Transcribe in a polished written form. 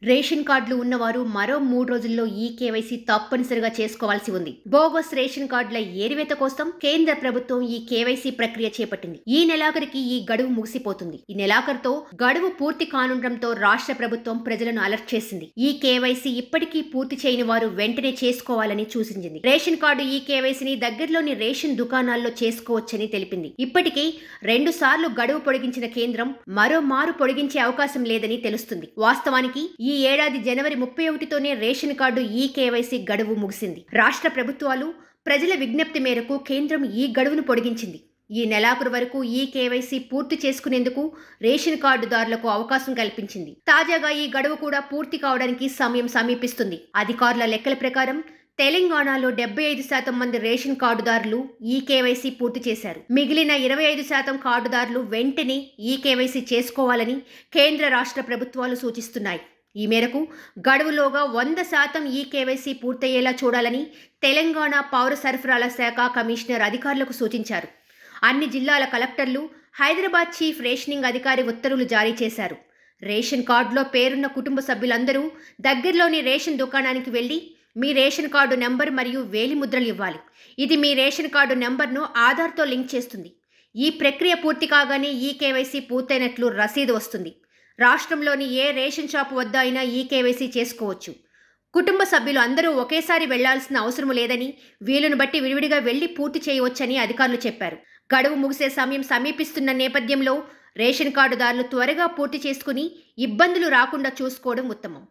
Ration కార్డులు ఉన్నవారు మరో 3 రోజుల్లో ఈ కేవైసీ తప్పనిసరిగా చేసుకోవాల్సి ఉంది. బోగస్ రేషన్ కార్డుల ఏరివేత కోసం కేంద్ర ప్రభుత్వం ఈ కేవైసీ ప్రక్రియ చేపట్టింది. ఈ నెలాఖరికి ఈ గడువు ముగిసిపోతుంది. ఈ నెలాఖరుతో గడువు పూర్తి కానుండటంతో రాష్ట్ర ప్రభుత్వం ప్రజలను అలర్ట్ చేసింది. ఈ కేవైసీ ఇప్పటికీ పూర్తి చేయని వారు వెంటనే చేసుకోవాలని సూచించింది. రేషన్ కార్డు ఈ కేవైసీని దగ్గరలోని రేషన్ దుకాణాల్లో చేసుకోవచ్చని తెలిపింది. ఇప్పటికే 2 సార్లు గడువు పొడిగించిన కేంద్రం మరో మారు పొడిగించే అవకాశం లేదని తెలుస్తుంది. వాస్తవానికి ఈ ఏడాది జనవరి 31తోనే రేషన్ కార్డు ఈ కేవైసీ గడువు ముగిసింది. రాష్ట్ర ప్రభుత్వాలు ప్రజల విజ్ఞప్తి మేరకు కేంద్రం ఈ గడువును పొడిగించింది. ఈ నెలాఖరు వరకు ఈ కేవైసీ పూర్తి చేసుకునేందుకు రేషన్ కార్డుదారులకు అవకాశం కల్పించింది. తాజాగా ఈ గడువు కూడా పూర్తి కావడానికి సమయం సమీపిస్తుంది. అధికారుల లెక్కల ప్రకారం తెలంగాణలో 75% మంది రేషన్ కార్డుదారులు ఈ కేవైసీ పూర్తి చేశారు. మిగిలిన 25% కార్డుదారులు వెంటనే ఈ కేవైసీ చేసుకోవాలని కేంద్ర రాష్ట్ర ప్రభుత్వాలు సూచిస్తున్నాయి. ఈ మేరకు గడువులోగా 100% ఈ కేవైసీ పూర్తయ్యేలా చూడాలని తెలంగాణ పౌర సరఫరాల శాఖ కమిషనర్ అధికారులకు సూచించారు. అన్ని జిల్లాల కలెక్టర్లు, హైదరాబాద్ చీఫ్ రేషనింగ్ అధికారి ఉత్తర్వులు జారీ చేశారు. రేషన్ కార్డులో పేరున్న కుటుంబ సభ్యులందరూ దగ్గరలోని రేషన్ దుకాణానికి వెళ్లి మీ రేషన్ కార్డు నెంబర్ మరియు వేలిముద్రలు ఇవ్వాలి. ఇది మీ రేషన్ కార్డు నెంబర్ను ఆధార్తో లింక్ చేస్తుంది. ఈ ప్రక్రియ పూర్తి కాగానే ఈ కేవైసీ పూర్తయినట్లు రసీదు వస్తుంది. రాష్ట్రంలోని ఏ రేషన్ షాప్ వద్ద అయినా ఈ కేవైసీ చేసుకోవచ్చు. కుటుంబ సభ్యులు అందరూ ఒకేసారి వెళ్లాల్సిన అవసరం లేదని, వీలును బట్టి విడివిడిగా వెళ్లి పూర్తి చేయవచ్చని అధికారులు చెప్పారు. గడువు ముగిసే సమయం సమీపిస్తున్న నేపథ్యంలో రేషన్ కార్డుదారులు త్వరగా పూర్తి చేసుకుని ఇబ్బందులు రాకుండా చూసుకోవడం ఉత్తమం.